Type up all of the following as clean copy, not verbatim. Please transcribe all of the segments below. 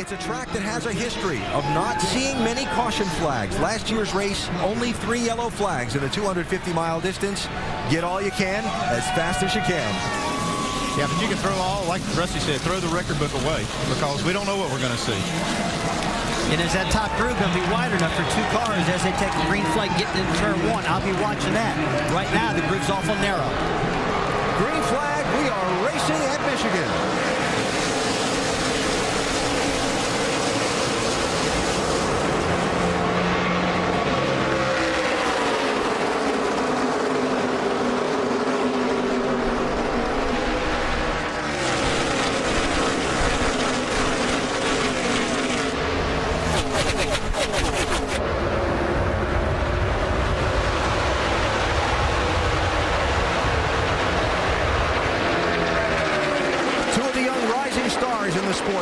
It's a track that has a history of not seeing many caution flags. Last year's race, only 3 yellow flags in the 250-mile distance. Get all you can as fast as you can. Yeah, but you can throw all, like Rusty said, throw the record book away because we don't know what we're going to see. And is that top groove going to be wide enough for 2 cars as they take the green flag getting into turn 1? I'll be watching that. Right now, the groove's awful narrow. Green flag, we are racing at Michigan.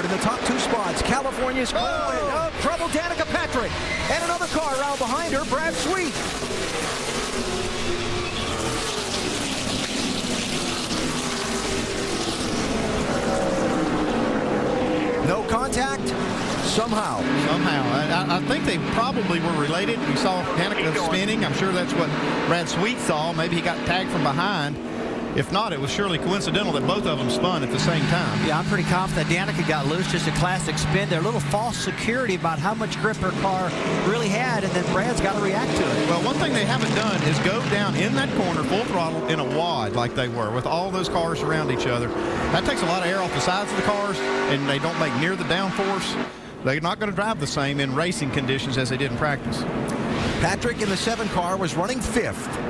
In the top 2 spots, California's trouble, Danica Patrick, and another car around behind her, Brad Sweet. No contact, somehow. I think they probably were related. We saw Danica spinning. I'm sure that's what Brad Sweet saw. Maybe he got tagged from behind. If not, it was surely coincidental that both of them spun at the same time. Yeah, I'm pretty confident Danica got loose. Just a classic spin. They're a little false security about how much grip her car really had, and then Brad's got to react to it. Well, one thing they haven't done is go down in that corner full throttle in a wad like they were with all those cars around each other. That takes a lot of air off the sides of the cars, and they don't make near the downforce. They're not going to drive the same in racing conditions as they did in practice. Patrick in the 7 car was running 5th.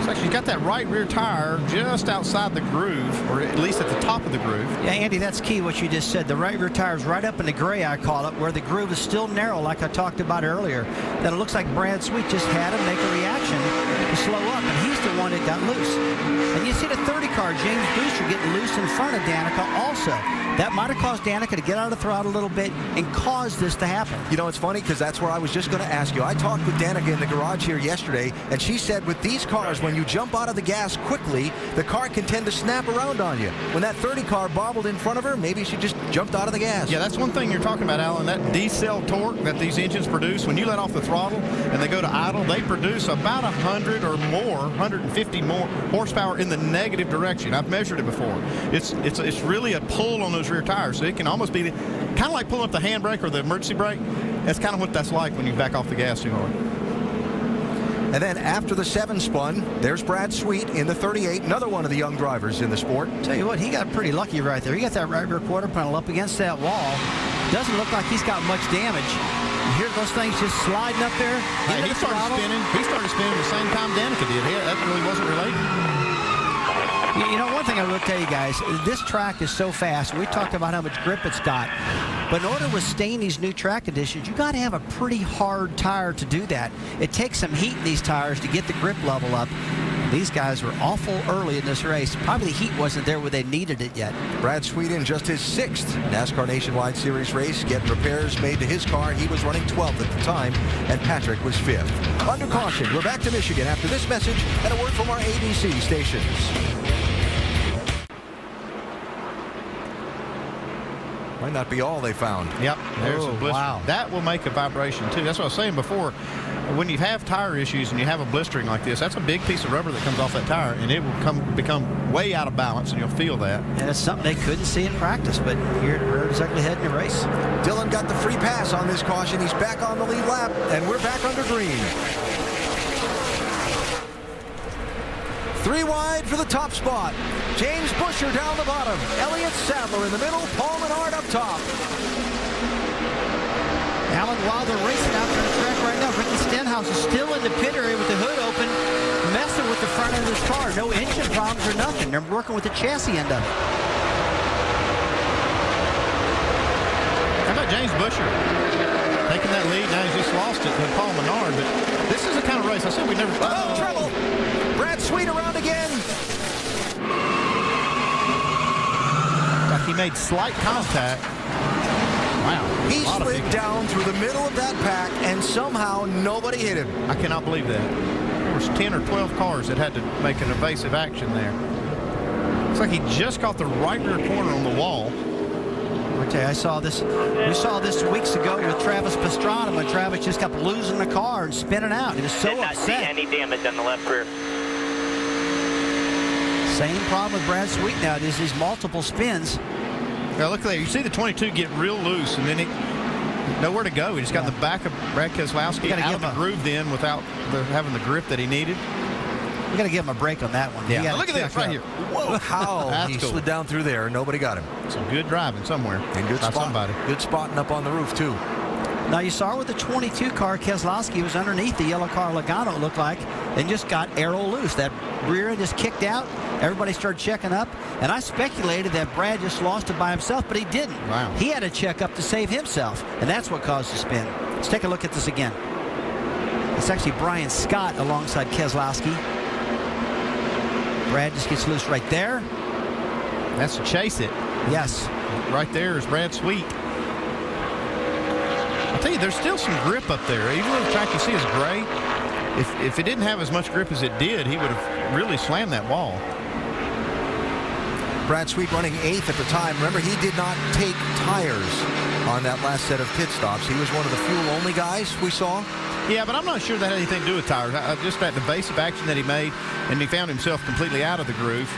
Actually, he's got that right rear tire just outside the groove, or at least at the top of the groove. Yeah, Andy, that's key what you just said. The right rear tire is right up in the gray, I call it, where the groove is still narrow, like I talked about earlier. That it looks like Brad Sweet just had him make a reaction to slow up, and he's the one that got loose. And you see the 30 car, James Booster, getting loose in front of Danica also. That might have caused Danica to get out of the throttle a little bit and cause this to happen. You know, it's funny because that's where I was just going to ask you. I talked with Danica in the garage here yesterday, and she said with these cars, when you jump out of the gas quickly, the car can tend to snap around on you. When that 30 car bobbled in front of her, maybe she just jumped out of the gas. Yeah, that's one thing you're talking about, Alan, that D-cell torque that these engines produce. When you let off the throttle and they go to idle, they produce about 100 or more, 150 more horsepower in the negative direction. I've measured it before. It's really a pull on those rear tires, so it can almost be kind of like pulling up the handbrake or the emergency brake. That's kind of what that's like when you back off the gas too hard. And then after the 7 spun, there's Brad Sweet in the 38, another one of the young drivers in the sport. Tell you what, he got pretty lucky right there. He got that right rear quarter panel up against that wall. Doesn't look like he's got much damage. You hear those things just sliding up there. Hey, he started spinning. He started spinning the same time Danica did. That really wasn't related. You know, one thing I will tell you guys, this track is so fast. We talked about how much grip it's got. But in order to sustain these new track conditions, you got to have a pretty hard tire to do that. It takes some heat in these tires to get the grip level up. These guys were awful early in this race. Probably the heat wasn't there where they needed it yet. Brad Sweet in just his 6th NASCAR Nationwide Series race, getting repairs made to his car. He was running 12th at the time, and Patrick was 5th. Under caution, we're back to Michigan after this message and a word from our ABC stations. Might not be all they found. Yep, there's a blister. Wow. That will make a vibration too. That's what I was saying before. When you have tire issues and you have a blistering like this, that's a big piece of rubber that comes off that tire, and it will become way out of balance, and you'll feel that. And it's something they couldn't see in practice, but here we're exactly heading the race. Dillon got the free pass on this caution. He's back on the lead lap, and we're back under green. 3 wide for the top spot. James Busher down the bottom. Elliott Sadler in the middle. Paul Menard up top. Alan, while they're racing out there on the track right now, Ricky Stenhouse is still in the pit area with the hood open, messing with the front end of his car. No engine problems or nothing. They're working with the chassis end of it. How about James Busher taking that lead? Now he's just lost it to Paul Menard. But this is the kind of race I said we never. Oh, trouble! Brad Sweet around again. Like he made slight contact. Wow. He slid down through the middle of that pack, and somehow nobody hit him. I cannot believe that. There was 10 or 12 cars that had to make an evasive action there. Looks like he just caught the right rear corner on the wall. I tell you, we saw this weeks ago with Travis Pastrana when Travis just kept losing the car and spinning out. He was so Did not see upset. any damage on the left rear. Same problem with Brad Sweet now. It is these multiple spins. Now look there. You see the 22 get real loose, and then nowhere to go. He just got in the back of Brad Keselowski out of the groove then without having the grip that he needed. We got to give him a break on that one. Yeah, look at this right here. Whoa, how he slid down through there. Nobody got him. Some good driving somewhere. And good spot. Somebody. Good spotting up on the roof, too. Now, you saw with the 22 car, Keselowski was underneath the yellow car, Logano, it looked like, and just got arrow loose. That rear end just kicked out. Everybody started checking up, and I speculated that Brad just lost it by himself, but he didn't. Wow. He had to check up to save himself, and that's what caused the spin. Let's take a look at this again. It's actually Brian Scott alongside Keselowski. Brad just gets loose right there. That's to chase it. Yes. Right there is Brad Sweet. I'll tell you, there's still some grip up there. Even though the track you see is gray, if it didn't have as much grip as it did, he would have really slammed that wall. Brad Sweet running 8th at the time. Remember, he did not take tires on that last set of pit stops. He was one of the fuel-only guys we saw. Yeah, but I'm not sure that had anything to do with tires. Just that the base of action that he made, and he found himself completely out of the groove.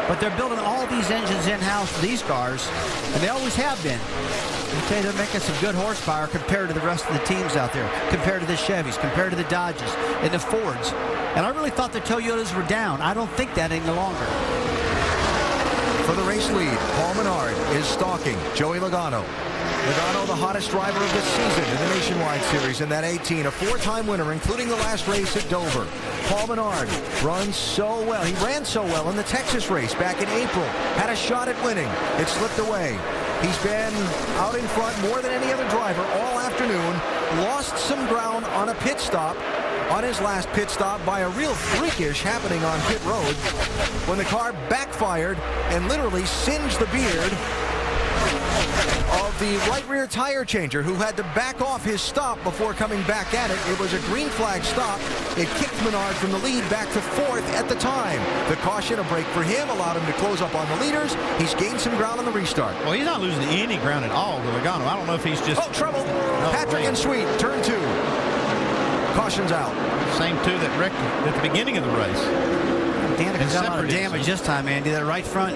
But they're building all these engines in-house for these cars, and they always have been. I tell you, they're making some good horsepower compared to the rest of the teams out there, compared to the Chevys, compared to the Dodges, and the Fords. And I really thought the Toyotas were down. I don't think that any longer. For the race lead, Paul Menard is stalking Joey Logano. Logano, the hottest driver of this season in the Nationwide Series in that 18, a 4-time winner, including the last race at Dover. Paul Menard runs so well. He ran so well in the Texas race back in April. Had a shot at winning. It slipped away. He's been out in front more than any other driver all afternoon. Lost some ground on a pit stop. On his last pit stop by a real freakish happening on pit road when the car backfired and literally singed the beard of the right rear tire changer, who had to back off his stop before coming back at it. It was a green flag stop. It kicked Menard from the lead back to 4th at the time. The caution, a break for him, allowed him to close up on the leaders. He's gained some ground on the restart. Well, he's not losing any ground at all with Logano. I don't know if he's just... Oh, trouble. Patrick and Sweet, turn 2. Caution's out. Same two that wrecked at the beginning of the race. Danica's got a lot of damage this time, Andy. That right front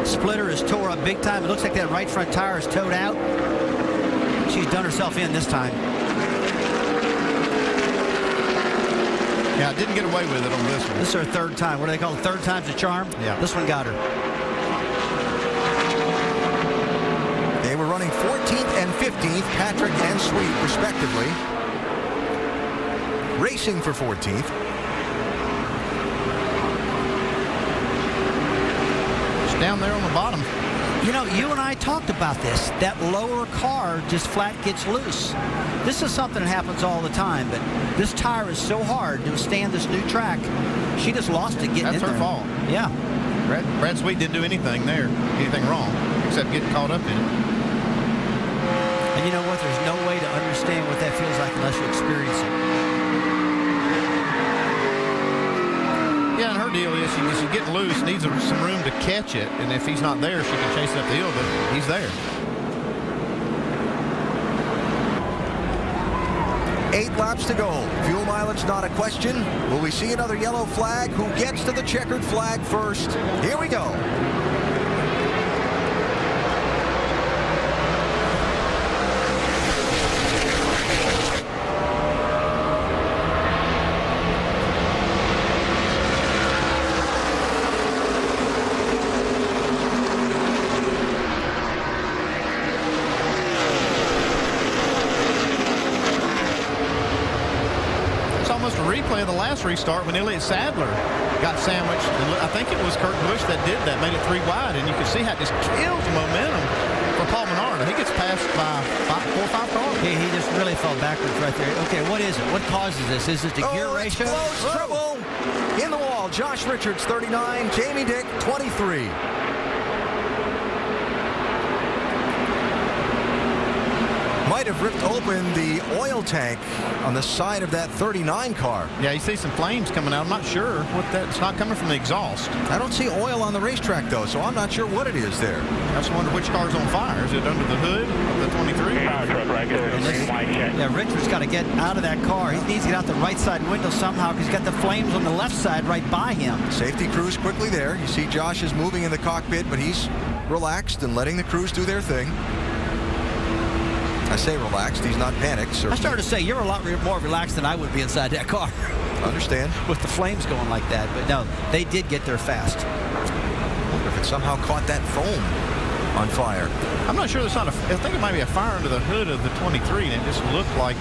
splitter is tore up big time. It looks like that right front tire is towed out. She's done herself in this time. Yeah, didn't get away with it on this one. This is her third time. What do they call it? Third time's a charm? Yeah. This one got her. They were running 14th and 15th, Patrick and Sweet, respectively. Racing for 14th. It's down there on the bottom. You know, you and I talked about this. That lower car just flat gets loose. This is something that happens all the time, but this tire is so hard to withstand this new track. She just lost it getting in there. That's her fault. Yeah. Brad Sweet didn't do anything there, anything wrong, except getting caught up in it. And you know what? There's no way to understand what that feels like unless you experience it. Yeah, and her deal is she's getting loose, needs some room to catch it, and if he's not there, she can chase it up the hill, but he's there. 8 laps to go. Fuel mileage not a question. Will we see another yellow flag? Who gets to the checkered flag first? Here we go. Almost a replay of the last restart when Elliott Sadler got sandwiched. And I think it was Kurt Busch that did that, made it 3 wide, and you can see how it just kills momentum for Paul Menard. He gets passed by 4 or 5 cars. He just really fell backwards right there. Okay, what is it? What causes this? Is it the gear ratio? Close trouble in the wall. Josh Richards, 39. Jamie Dick, 23. might have ripped open the oil tank on the side of that 39 car. Yeah, you see some flames coming out. I'm not sure what that's not coming from the exhaust. I don't see oil on the racetrack, though, so I'm not sure what it is there. I just wonder which car's on fire. Is it under the hood of the 23? Yeah, Richard's got to get out of that car. He needs to get out the right side window somehow because he's got the flames on the left side right by him. Safety crews quickly there. You see Josh is moving in the cockpit, but he's relaxed and letting the crews do their thing. I say relaxed. He's not panicked. I started to say, you're a lot more relaxed than I would be inside that car. Understand. With the flames going like that. But no, they did get there fast. I wonder if it somehow caught that foam on fire. I'm not sure there's not a, I think it might be a fire under the hood of the 23, and it just looked like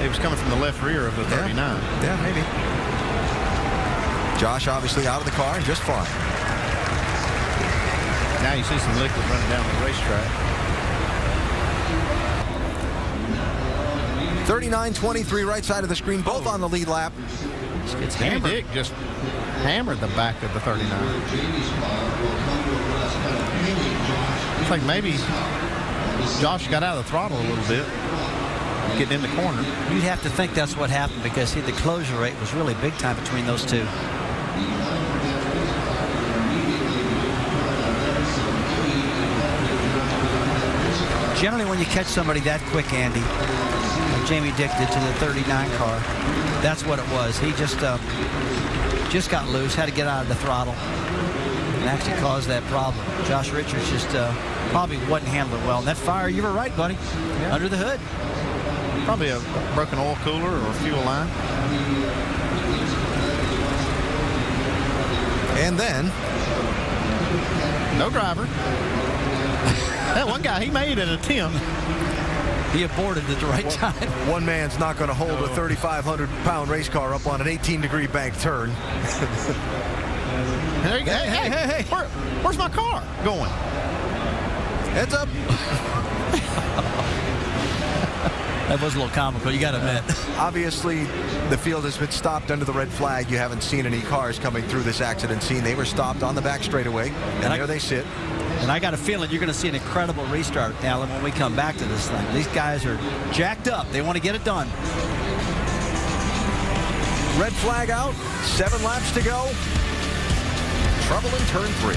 it was coming from the left rear of the 39. Yeah, maybe. Josh obviously out of the car and just fine. Now you see some liquid running down the racetrack. 39-23 right side of the screen, both on the lead lap. Gets Jimmy hammered. Dick just hammered the back of the 39. Looks like maybe Josh got out of the throttle a little bit, getting in the corner. You'd have to think that's what happened because the closure rate was really big time between those two. Generally, when you catch somebody that quick, Andy, like Jamie Dick did to the 39 car, that's what it was. He just got loose, had to get out of the throttle, and actually caused that problem. Josh Richards just probably wasn't handling well. And that fire, you were right, buddy, under the hood. Probably a broken oil cooler or a fuel line. And then no driver. That one guy, he made an attempt. He aborted at the right time. One man's not going to hold a 3,500-pound race car up on an 18-degree bank turn. There you go. Hey. Where's my car going? Heads up. That was a little comical, you got to admit. Obviously, the field has been stopped under the red flag. You haven't seen any cars coming through this accident scene. They were stopped on the back straightaway, and there they sit. And I got a feeling you're going to see an incredible restart, Alan, when we come back to this thing. These guys are jacked up. They want to get it done. Red flag out. 7 laps to go. Trouble in turn 3.